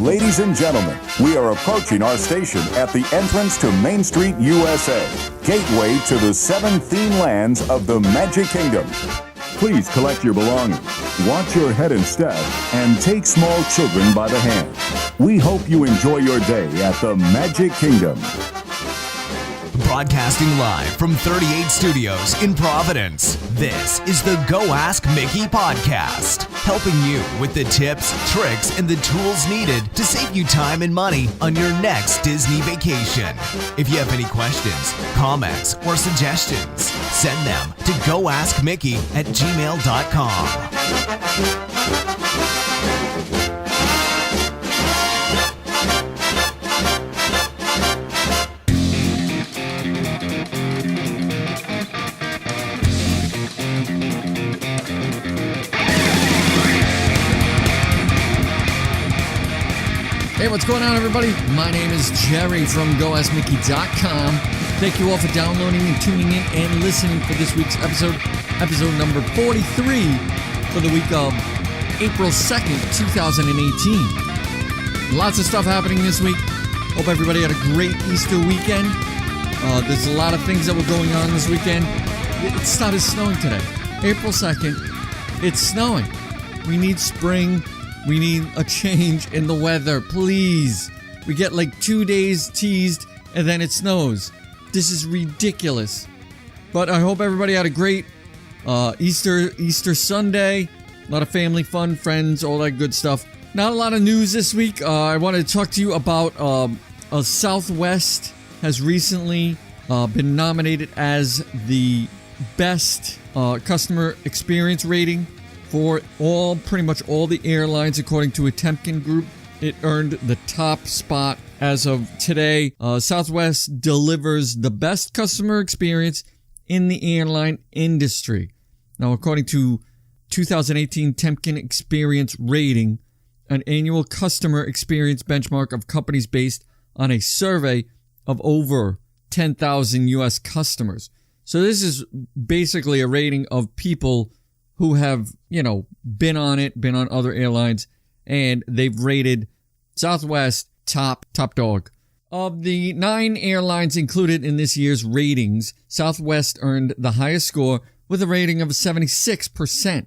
Ladies and gentlemen, we are approaching our station at the entrance to Main Street, USA, gateway to the 7 theme lands of the Magic Kingdom. Please collect your belongings, watch your head and step, and take small children by the hand. We hope you enjoy your day at the Magic Kingdom. Broadcasting live from 38 Studios in Providence, this is the Go Ask Mickey podcast, helping you with the tips, tricks, and the tools needed to save you time and money on your next Disney vacation. If you have any questions, comments, or suggestions, send them to goaskmickey@gmail.com. Hey, what's going on, everybody? My name is Jerry from GoAskMickey.com. Thank you all for downloading and tuning in and listening for this week's episode number 43 for the week of April 2nd, 2018. Lots of stuff happening this week. Hope everybody had a great Easter weekend. There's a lot of things that were going on this weekend. It started snowing today. April 2nd, it's snowing. We need spring. We need a change in the weather, please. We get like 2 days teased and then it snows. This is ridiculous. But I hope everybody had a great Easter Sunday. A lot of family fun, friends, all that good stuff. Not a lot of news this week. I wanted to talk to you about Southwest has recently been nominated as the best customer experience rating for pretty much all the airlines, according to a Temkin group. It earned the top spot as of today. Southwest delivers the best customer experience in the airline industry. Now, according to 2018 Temkin Experience Rating, an annual customer experience benchmark of companies based on a survey of over 10,000 U.S. customers. So this is basically a rating of people who have, been on other airlines, and they've rated Southwest top dog. Of the 9 airlines included in this year's ratings, Southwest earned the highest score with a rating of 76%,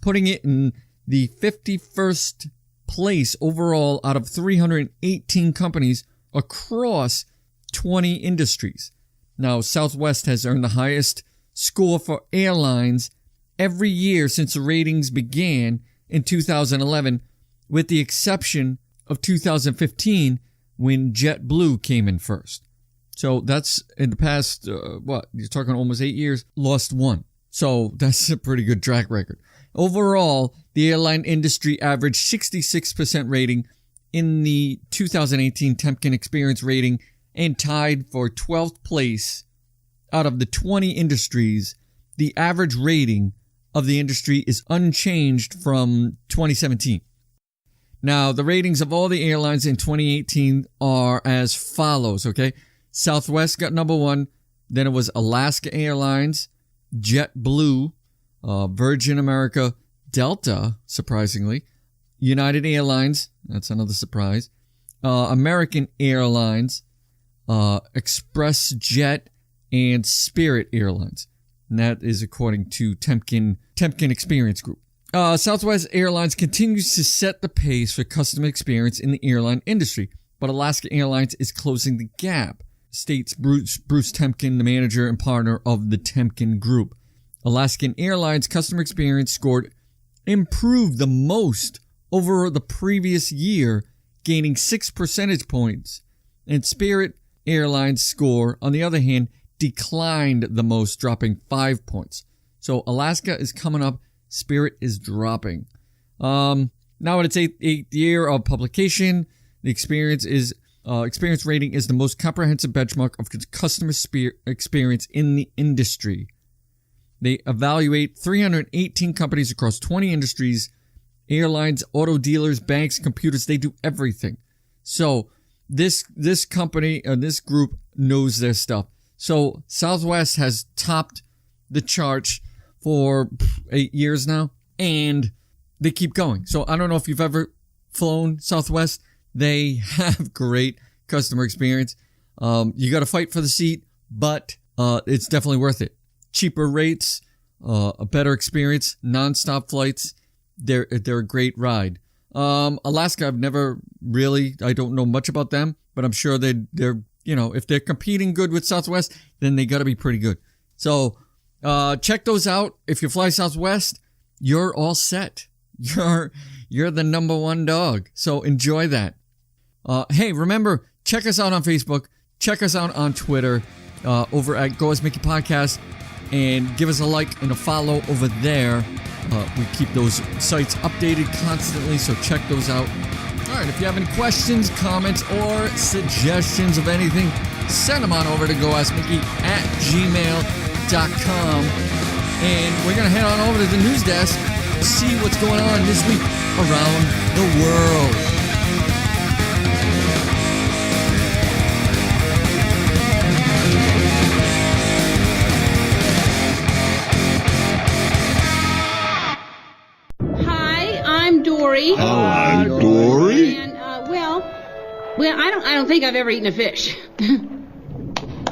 putting it in the 51st place overall out of 318 companies across 20 industries. Now, Southwest has earned the highest score for airlines every year since the ratings began in 2011, with the exception of 2015 when JetBlue came in first. So that's in the past, you're talking almost 8 years, lost 1. So that's a pretty good track record. Overall, the airline industry averaged 66% rating in the 2018 Temkin Experience Rating and tied for 12th place out of the 20 industries. The average rating of the industry is unchanged from 2017. Now, the ratings of all the airlines in 2018 are as follows, okay? Southwest got number 1, then it was Alaska Airlines, JetBlue, Virgin America, Delta, surprisingly, United Airlines, that's another surprise, American Airlines, ExpressJet, and Spirit Airlines. And that is according to Temkin Experience Group. Southwest Airlines continues to set the pace for customer experience in the airline industry, but Alaska Airlines is closing the gap, states Bruce Temkin, the manager and partner of the Temkin Group. Alaskan Airlines customer experience scored improved the most over the previous year, gaining 6 percentage points, and Spirit Airlines score, on the other hand, declined the most, dropping 5 points. So Alaska is coming up, Spirit is dropping. Now at its eighth year of publication, the experience rating is the most comprehensive benchmark of customer experience in the industry. They evaluate 318 companies across 20 industries, airlines, auto dealers, banks, computers. They do everything. So this company, this group knows their stuff. So Southwest has topped the charts for 8 years now, and they keep going. So I don't know if you've ever flown Southwest. They have great customer experience. You got to fight for the seat, but it's definitely worth it. Cheaper rates, a better experience, non-stop flights. They're a great ride. Alaska, I don't know much about them, but I'm sure they're if they're competing good with Southwest, then they got to be pretty good. So check those out. If you fly Southwest, you're all set. You're the number one dog. So enjoy that. Hey, remember, check us out on Facebook. Check us out on Twitter over at Go As Mickey Podcast, and give us a like and a follow over there. We keep those sites updated constantly, so check those out. All right, if you have any questions, comments, or suggestions of anything, send them on over to goaskmickey@gmail.com. And we're going to head on over to the news desk to see what's going on this week around the world. Dory. Hi, Dory. And well, I don't think I've ever eaten a fish.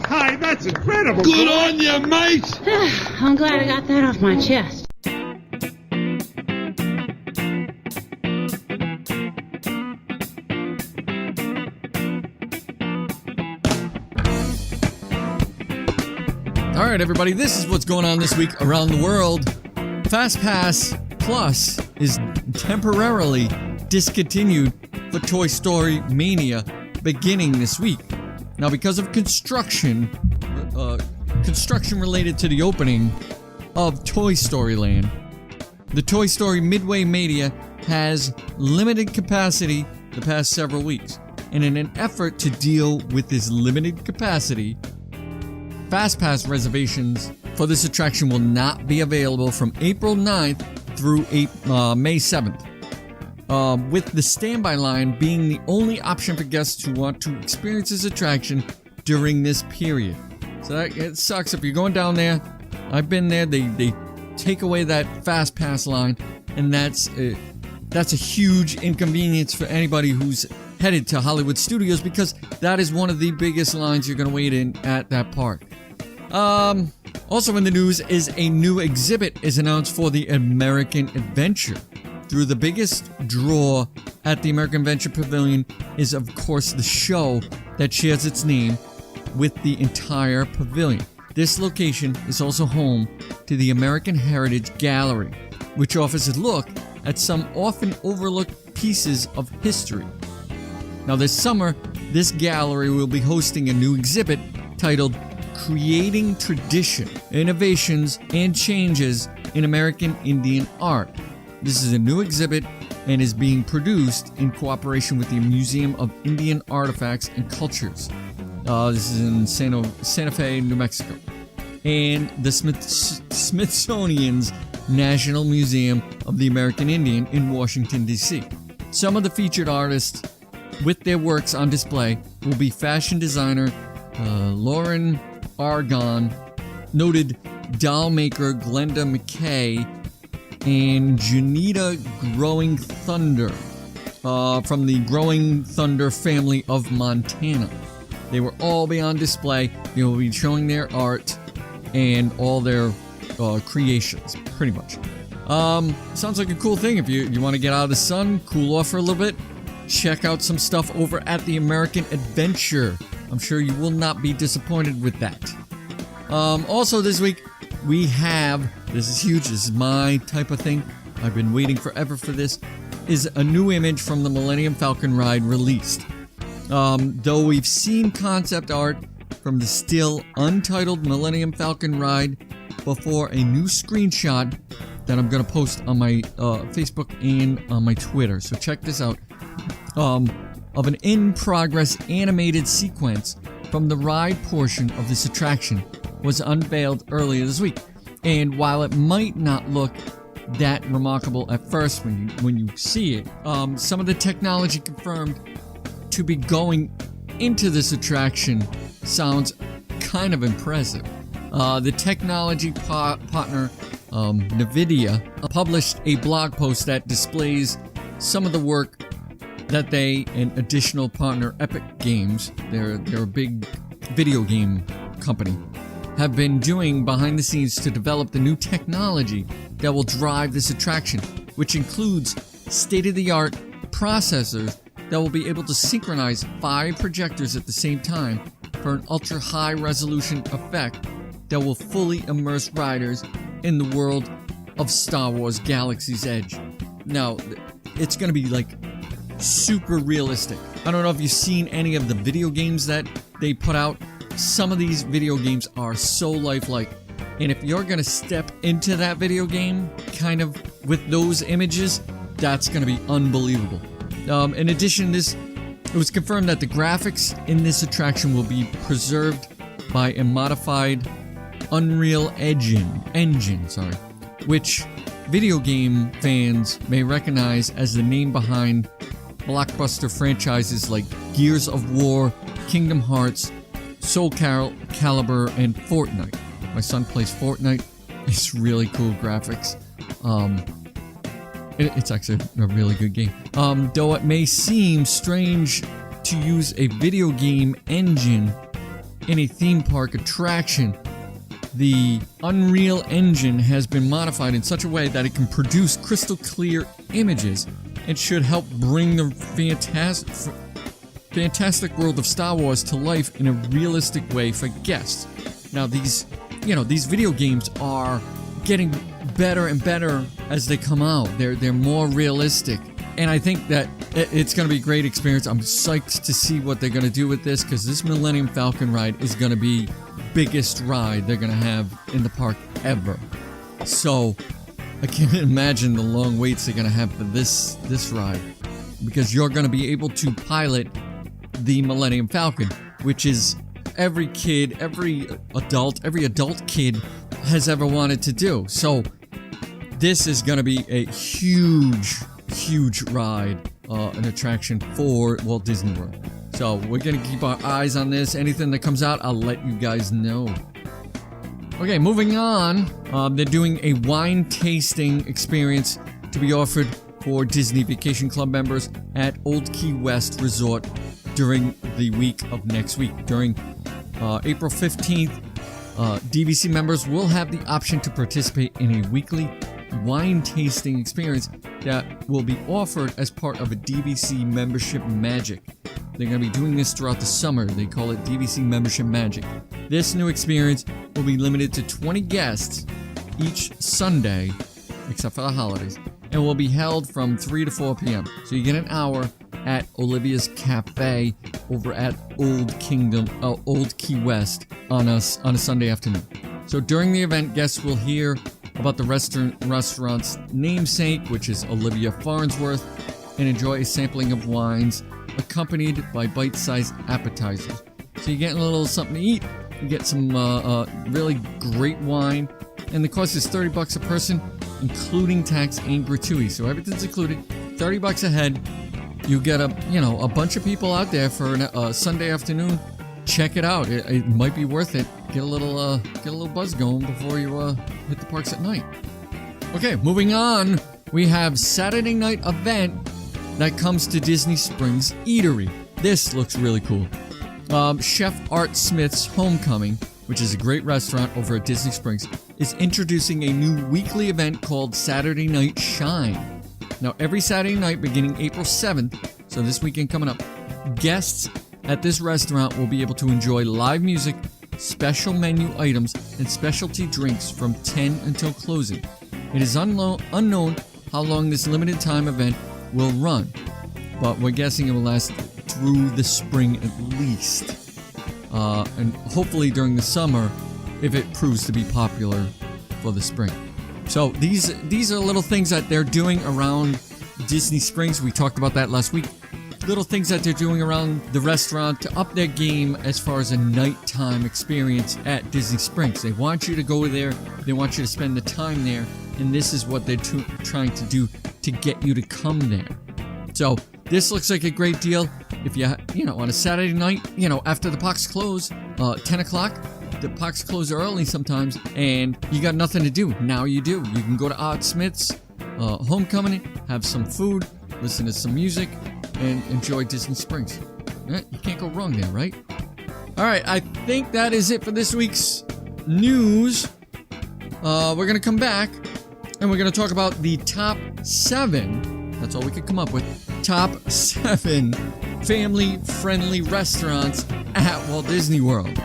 Hi, that's incredible. Good on you, mate. I'm glad I got that off my chest. All right, everybody, this is what's going on this week around the world. FastPass Plus is temporarily discontinued for Toy Story Mania beginning this week. Now, because of construction related to the opening of Toy Story Land, the Toy Story Midway Mania has limited capacity the past several weeks. And in an effort to deal with this limited capacity, FastPass reservations for this attraction will not be available from April 9th through May 7th, with the standby line being the only option for guests who want to experience this attraction during this period. So it sucks if you're going down there. I've been there. They take away that FastPass line, and that's a huge inconvenience for anybody who's headed to Hollywood Studios, because that is one of the biggest lines you're going to wait in at that park. Also in the news is a new exhibit is announced for the American Adventure. Through the biggest draw at the American Adventure Pavilion is, of course, the show that shares its name with the entire pavilion. This location is also home to the American Heritage Gallery, which offers a look at some often overlooked pieces of history. Now this summer, this gallery will be hosting a new exhibit titled Creating Tradition, Innovations and Changes in American Indian Art. This is a new exhibit and is being produced in cooperation with the Museum of Indian Artifacts and Cultures. This is in Santa Fe, New Mexico. And the Smithsonian's National Museum of the American Indian in Washington, D.C. Some of the featured artists with their works on display will be fashion designer Lauren Argonne, noted doll maker Glenda McKay, and Janita Growing Thunder from the Growing Thunder family of Montana. They will all be on display. They will be showing their art and all their creations, pretty much. Sounds like a cool thing. If you want to get out of the sun, cool off for a little bit, check out some stuff over at the American Adventure. I'm sure you will not be disappointed with that. Also this week, we have, this is huge, this is my type of thing, I've been waiting forever for this, is a new image from the Millennium Falcon ride released. Though we've seen concept art from the still untitled Millennium Falcon ride before, a new screenshot that I'm going to post on my Facebook and on my Twitter, so check this out, of an in-progress animated sequence from the ride portion of this attraction was unveiled earlier this week. And while it might not look that remarkable at first when you see it, some of the technology confirmed to be going into this attraction sounds kind of impressive. The technology partner NVIDIA published a blog post that displays some of the work that they and additional partner Epic Games, they're a big video game company, have been doing behind the scenes to develop the new technology that will drive this attraction, which includes state-of-the-art processors that will be able to synchronize 5 projectors at the same time for an ultra-high resolution effect that will fully immerse riders in the world of Star Wars Galaxy's Edge. Now, it's going to be like super realistic. I don't know if you've seen any of the video games that they put out. Some of these video games are so lifelike. And if you're going to step into that video game kind of with those images, that's going to be unbelievable. In addition, it was confirmed that the graphics in this attraction will be preserved by a modified Unreal Engine, which video game fans may recognize as the name behind blockbuster franchises like Gears of War, Kingdom Hearts, Soul Calibur, and Fortnite. My son plays Fortnite. It's really cool graphics. It's actually a really good game. Though it may seem strange to use a video game engine in a theme park attraction, the Unreal Engine has been modified in such a way that it can produce crystal clear images and should help bring the fantastic world of Star Wars to life in a realistic way for guests. Now, these video games are getting better and better as they come out. They're more realistic, and I think that it's going to be a great experience. I'm psyched to see what they're going to do with this, because this Millennium Falcon ride is going to be biggest ride they're going to have in the park ever. So I can't imagine the long waits they're going to have for this ride, because you're going to be able to pilot the Millennium Falcon, which is every adult kid has ever wanted to do. So this is going to be a huge ride, an attraction for Walt Disney World. So we're going to keep our eyes on this. Anything that comes out, I'll let you guys know. Okay, moving on. They're doing a wine tasting experience to be offered for Disney Vacation Club members at Old Key West Resort during the week of next week. During April 15th, DVC members will have the option to participate in a weekly wine tasting experience that will be offered as part of a DVC Membership Magic. They're going to be doing this throughout the summer. They call it DVC Membership Magic. This new experience will be limited to 20 guests each Sunday, except for the holidays, and will be held from 3 to 4 p.m. So you get an hour at Olivia's Cafe over at Old Key West on a Sunday afternoon. So during the event, guests will hear about the restaurant's namesake, which is Olivia Farnsworth, and enjoy a sampling of wines accompanied by bite-sized appetizers. So you get a little something to eat, you get some really great wine, and the cost is $30 a person, including tax and gratuity. So everything's included, $30 a head. You get a bunch of people out there for a Sunday afternoon. Check it out. It might be worth it. Get a little buzz going before you hit the parks at night. Okay, moving on. We have Saturday night event that comes to Disney Springs Eatery. This looks really cool. Chef Art Smith's Homecoming, which is a great restaurant over at Disney Springs, is introducing a new weekly event called Saturday Night Shine. Now, every Saturday night beginning April 7th, so this weekend coming up, guests at this restaurant will be able to enjoy live music, special menu items, and specialty drinks from 10 until closing. It is unknown how long this limited time event will run, but we're guessing it will last through the spring at least, and hopefully during the summer if it proves to be popular for the spring. So these are little things that they're doing around Disney Springs. We talked about that last week. Little things that they're doing around the restaurant to up their game as far as a nighttime experience at Disney Springs. They want you to go there. They want you to spend the time there. And this is what they're trying to do to get you to come there. So this looks like a great deal. If you on a Saturday night, after the parks close, 10 o'clock, the parks close early sometimes, and you got nothing to do. Now you do. You can go to Art Smith's Homecoming, have some food, listen to some music, and enjoy Disney Springs. You can't go wrong there, right? All right, I think that is it for this week's news. We're going to come back, and we're going to talk about the top 7, that's all we could come up with, top 7 family-friendly restaurants at Walt Disney World.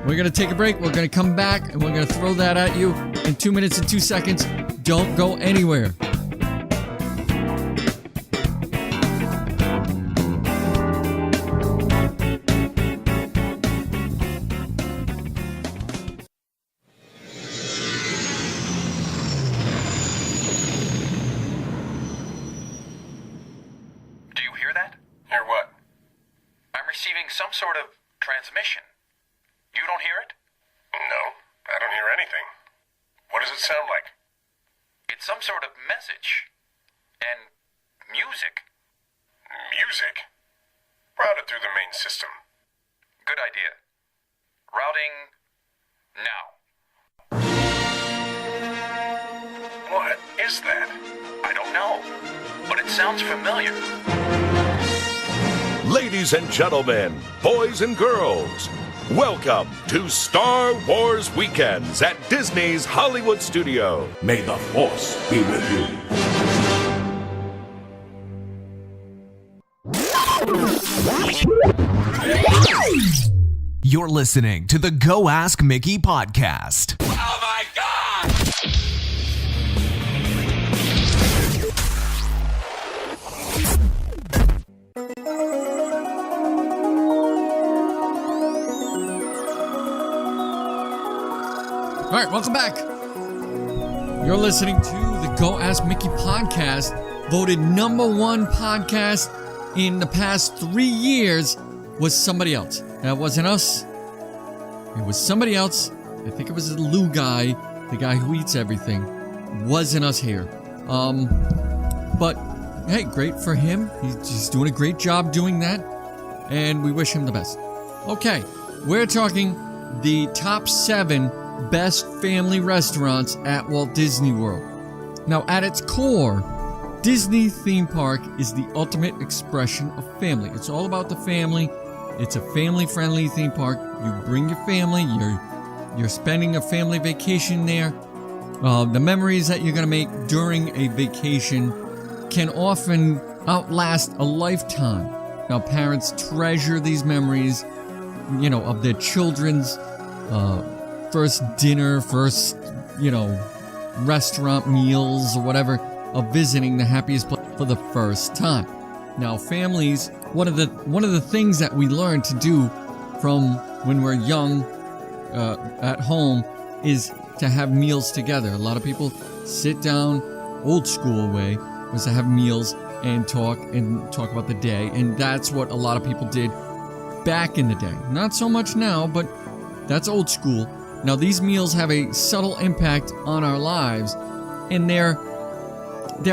We're going to take a break, we're going to come back, and we're going to throw that at you in 2 minutes and 2 seconds. Don't go anywhere. Some sort of transmission. You don't hear it? No, I don't hear anything. What does it sound like? It's some sort of message. And music. Music? Route it through the main system. Good idea. Routing now. What is that? I don't know, but it sounds familiar. Ladies and gentlemen, boys and girls, welcome to Star Wars Weekends at Disney's Hollywood Studio. May the Force be with you. You're listening to the Go Ask Mickey podcast. Oh my God! All right, welcome back. You're listening to the Go Ask Mickey podcast, voted #1 podcast in the past 3 years was somebody else. That wasn't us. It was somebody else. I think it was the Lou guy, the guy who eats everything. Wasn't us here. But hey, great for him. He's doing a great job doing that, and we wish him the best. Okay, we're talking the top 7 best family restaurants at Walt Disney World. Now, at its core, Disney theme park is the ultimate expression of family. It's all about the family. It's a family-friendly theme park. You bring your family. You're spending a family vacation there. The memories that you're going to make during a vacation can often outlast a lifetime. Now, parents treasure these memories, of their children's first dinner, first, restaurant meals or whatever, of visiting the happiest place for the first time. Now, families, one of the things that we learn to do from when we're young at home is to have meals together. A lot of people sit down, old school way, was to have meals and talk about the day, and that's what a lot of people did back in the day. Not so much now, but that's old school. Now, these meals have a subtle impact on our lives, and they're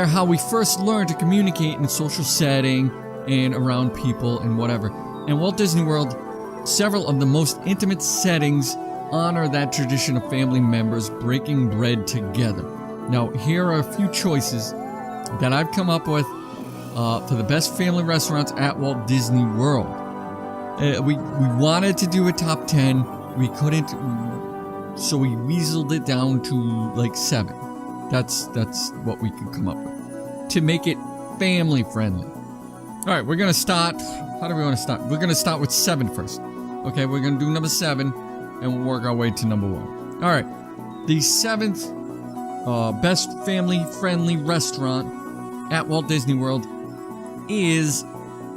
how we first learn to communicate in a social setting and around people and whatever. And Walt Disney World, several of the most intimate settings honor that tradition of family members breaking bread together. Now, here are a few choices that I've come up with for the best family restaurants at Walt Disney World. We wanted to do a top 10. We couldn't, so we weaseled it down to like 7. That's what we could come up with to make it family friendly. All right, we're gonna start. How do we want to start? We're gonna start with 7 first. Okay, we're gonna do number 7, and we'll work our way to number 1. All right, the 7th best family friendly restaurant at Walt Disney World is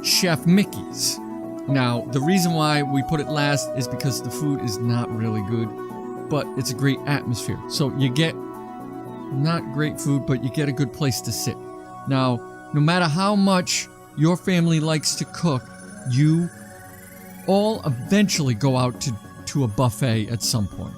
Chef Mickey's. Now, the reason why we put it last is because the food is not really good, but it's a great atmosphere. So you get not great food, but you get a good place to sit. Now, no matter how much your family likes to cook, you all eventually go out to a buffet at some point.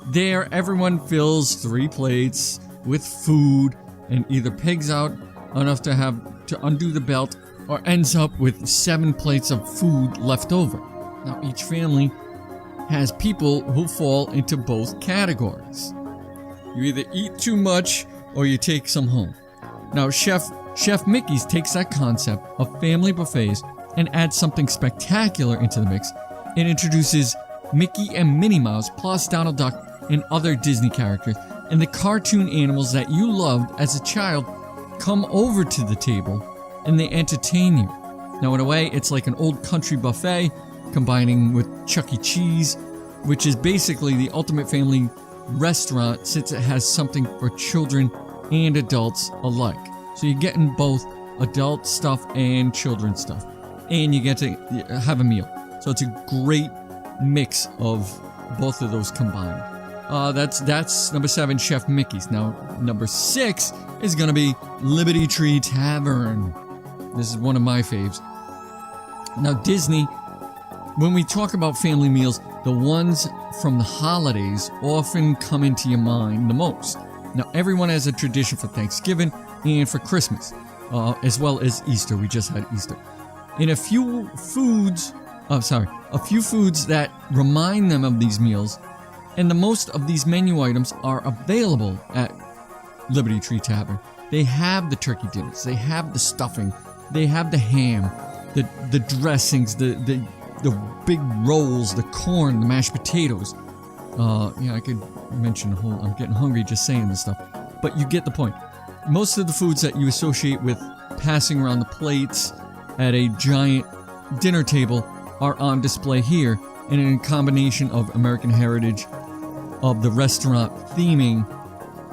There, everyone fills 3 plates with food and either pigs out enough to undo the belt or ends up with 7 plates of food left over. Now, each family has people who fall into both categories. You either eat too much or you take some home. Now, Chef Chef Mickey's takes that concept of family buffets and adds something spectacular into the mix. It introduces Mickey and Minnie Mouse plus Donald Duck and other Disney characters, and the cartoon animals that you loved as a child come over to the table and they entertain you. Now, in a way, it's like an old country buffet combining with Chuck E. Cheese, which is basically the ultimate family restaurant since it has something for children and adults alike. So you're getting both adult stuff and children's stuff, and you get to have a meal. So it's a great mix of both of those combined. That's number 7, Chef Mickey's. Now, number 6 is going to be Liberty Tree Tavern. This is one of my faves. Now, Disney, when we talk about family meals, the ones from the holidays often come into your mind the most. Now, everyone has a tradition for Thanksgiving and for Christmas, as well as Easter. We just had Easter. And a few foods that remind them of these meals, and the most of these menu items are available at Liberty Tree Tavern. They have the turkey dinners, they have the stuffing, they have the ham, the dressings, the big rolls, the corn, the mashed potatoes. I could mention I'm getting hungry just saying this stuff, but you get the point. Most of the foods that you associate with passing around the plates at a giant dinner table are on display here, and in a combination of American heritage, of the restaurant theming,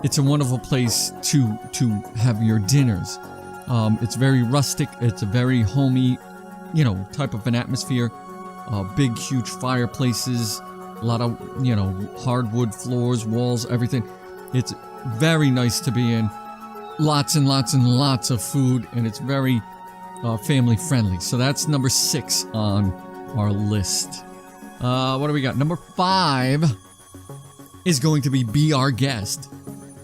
it's a wonderful place to have your dinners. It's very rustic. It's a very homey, type of an atmosphere. Big, huge fireplaces, a lot of, hardwood floors, walls, everything. It's very nice to be in. Lots and lots and lots of food, and it's very family friendly. So that's number 6 on our list. What do we got? Number 5 is going to be Be Our Guest.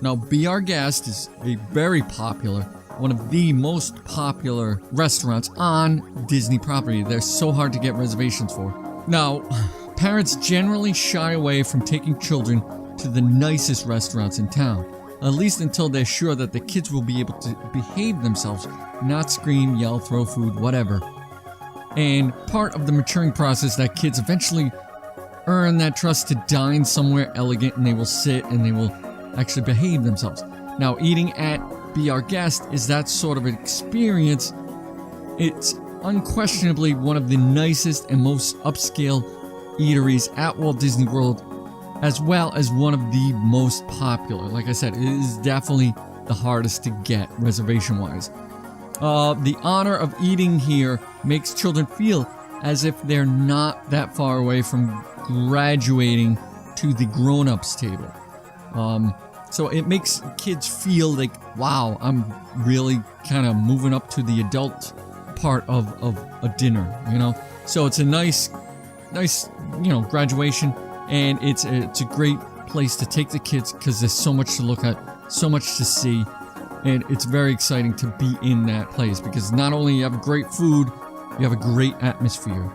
Now, Be Our Guest is a very popular, one of the most popular restaurants on Disney property. They're so hard to get reservations for. Now, parents generally shy away from taking children to the nicest restaurants in town, at least until they're sure that the kids will be able to behave themselves, not scream, yell, throw food, whatever. And part of the maturing process, that kids eventually earn that trust to dine somewhere elegant, and they will sit and they will actually behave themselves. Now, eating at Be Our Guest is that sort of an experience. It's unquestionably one of the nicest and most upscale eateries at Walt Disney World, as well as one of the most popular. Like I said, it is definitely the hardest to get reservation-wise. The honor of eating here makes children feel as if they're not that far away from graduating to the grown-ups table. So it makes kids feel like, wow, I'm really kind of moving up to the adult part of a dinner, So it's a nice, graduation, and it's a great place to take the kids because there's so much to look at, so much to see, and it's very exciting to be in that place because not only you have great food, you have a great atmosphere.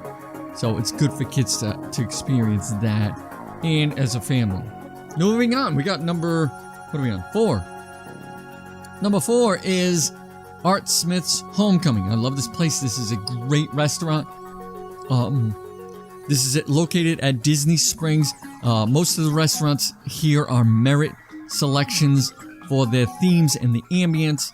So it's good for kids to experience that, and as a family. Moving on, we got what are we on? 4. Number 4 is Art Smith's Homecoming. I love this place. This is a great restaurant. This is located at Disney Springs. Most of the restaurants here are merit selections for their themes and the ambience.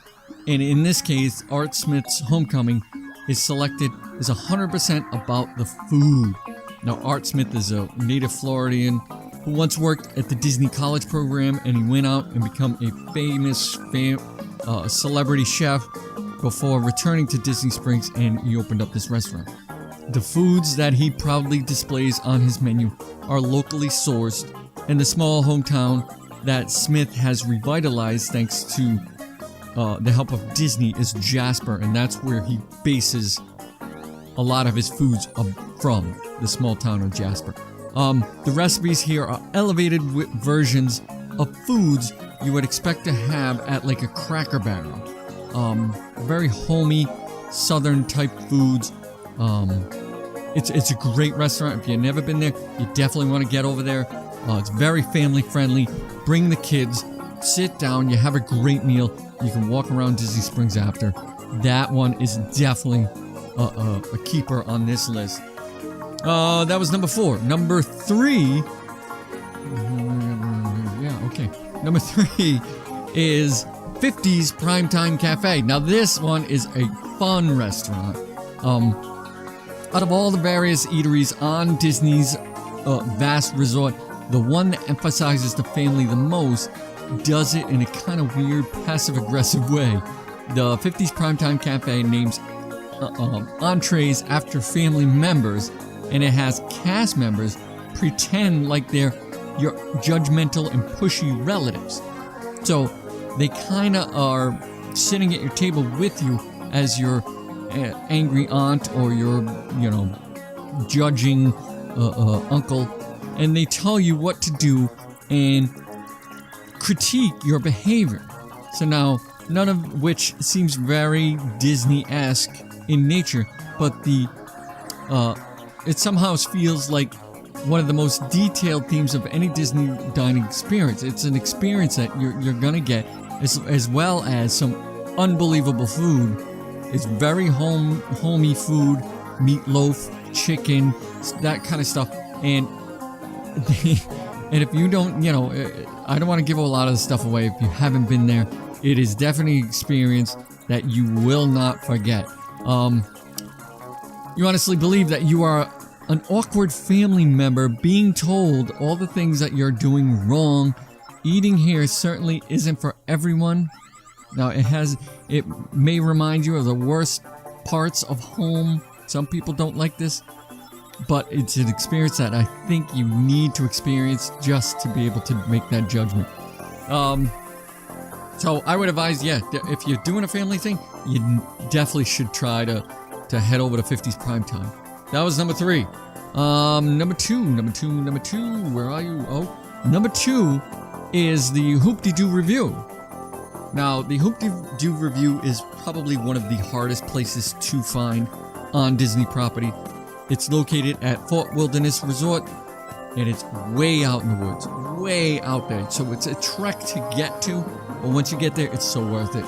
And in this case, Art Smith's Homecoming is selected is 100% about the food. Now, Art Smith is a native Floridian who once worked at the Disney College program, and he went out and become a famous celebrity chef before returning to Disney Springs, and he opened up this restaurant. The foods that he proudly displays on his menu are locally sourced, and the small hometown that Smith has revitalized thanks to the help of Disney is Jasper, and that's where he bases a lot of his foods from, the small town of Jasper. The recipes here are elevated versions of foods you would expect to have at like a Cracker Barrel. Very homey, southern type foods. It's a great restaurant. If you've never been there, you definitely want to get over there. It's very family friendly. Bring the kids. sit down, you have a great meal, you can walk around Disney Springs after. That one is definitely a keeper on this list. That was number 4. Number 3... Number 3 is 50's Primetime Cafe. Now this one is a fun restaurant. Out of all the various eateries on Disney's vast resort, the one that emphasizes the family the most does it in a kind of weird passive-aggressive way. The 50's Primetime Cafe names entrees after family members, and it has cast members pretend like they're your judgmental and pushy relatives. So they kind of are sitting at your table with you as your angry aunt or your, judging uncle, and they tell you what to do and critique your behavior. So now, none of which seems very Disney-esque in nature, but it somehow feels like one of the most detailed themes of any Disney dining experience. It's an experience that you're gonna get, as well as some unbelievable food. It's very homey food, meatloaf, chicken, that kind of stuff. And if you don't, I don't want to give a lot of the stuff away. If you haven't been there, it is definitely an experience that you will not forget. You honestly believe that you are an awkward family member being told all the things that you're doing wrong. Eating here certainly isn't for everyone. Now, it may remind you of the worst parts of home. Some people don't like this, but it's an experience that I think you need to experience just to be able to make that judgment. So I would advise, if you're doing a family thing, you definitely should try to head over to 50's Primetime. That was number 3. Number two, where are you? Oh, number 2 is the Hoop-de-Doo Review. Now, the Hoop-de-Doo Review is probably one of the hardest places to find on Disney property. It's located at Fort Wilderness Resort, and it's way out in the woods, way out there. So it's a trek to get to, but once you get there, it's so worth it.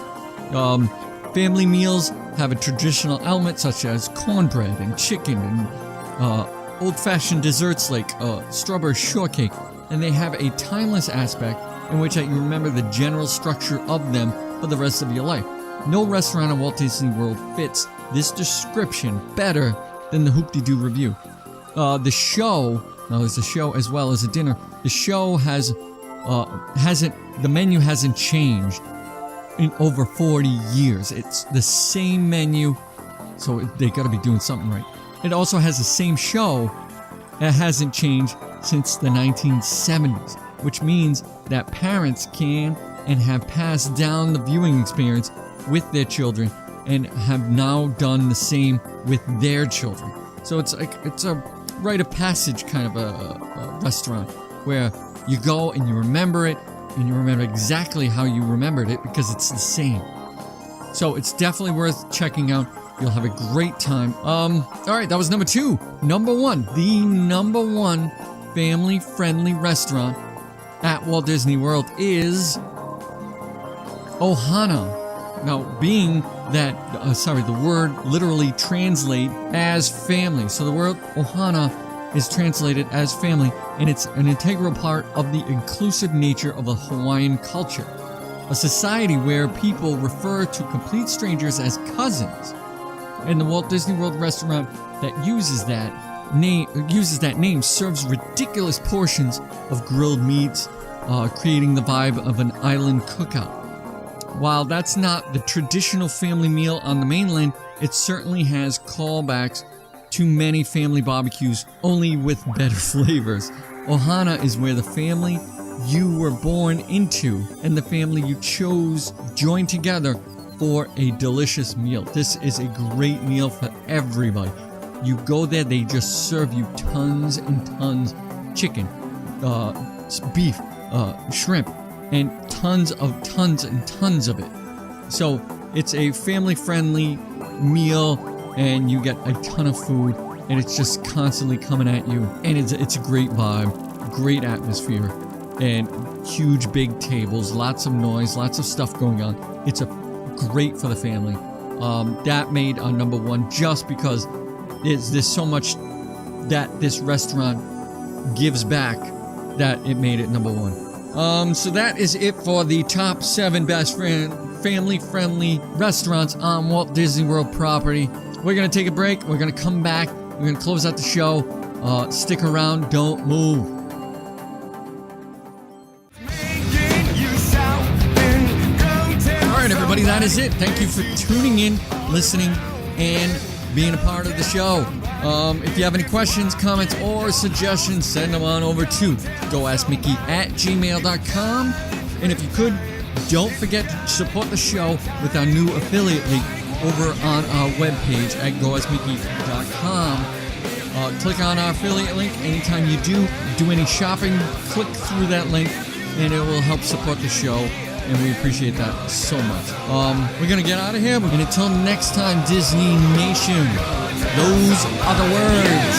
Family meals have a traditional element such as cornbread and chicken and old-fashioned desserts like strawberry shortcake, and they have a timeless aspect in which you remember the general structure of them for the rest of your life. No restaurant in Walt Disney World fits this description better than the Hoop-de-Doo Review. The show, now there's a show as well as a dinner, the show the menu hasn't changed in over 40 years. It's the same menu, so they gotta be doing something right. It also has the same show that hasn't changed since the 1970s, which means that parents can and have passed down the viewing experience with their children and have now done the same with their children. So it's a rite of passage kind of a restaurant where you go and you remember it, and you remember exactly how you remembered it because it's the same. So it's definitely worth checking out. You'll have a great time. Alright, that was number 2. Number 1, the number 1 family-friendly restaurant at Walt Disney World is Ohana. Now, being that, the word literally translate as family. So the word Ohana is translated as family, and it's an integral part of the inclusive nature of the Hawaiian culture. A society where people refer to complete strangers as cousins. And the Walt Disney World restaurant that uses that name serves ridiculous portions of grilled meats, creating the vibe of an island cookout. While that's not the traditional family meal on the mainland, it certainly has callbacks to many family barbecues, only with better flavors. Ohana is where the family you were born into and the family you chose join together for a delicious meal. This is a great meal for everybody. You go there, they just serve you tons and tons chicken, beef, shrimp, and tons and tons of it. So it's a family-friendly meal, and you get a ton of food, and it's just constantly coming at you, and it's a great vibe, great atmosphere. and huge big tables, lots of noise, lots of stuff going on. It's great for the family. That made our number one just because there's so much that this restaurant gives back that it made it number one. So that is it for the top 7 best family-friendly restaurants on Walt Disney World property. We're going to take a break. We're going to come back. We're going to close out the show. Stick around. Don't move. All right, everybody, that is it. Thank you for tuning in, listening, and being a part of the show. If you have any questions, comments, or suggestions, send them on over to goaskmickey@gmail.com. And if you could, don't forget to support the show with our new affiliate link over on our webpage at goaskmickey.com. Click on our affiliate link. Anytime you do any shopping, click through that link, and it will help support the show. And we appreciate that so much. We're going to get out of here. And until next time, Disney Nation, those are the words.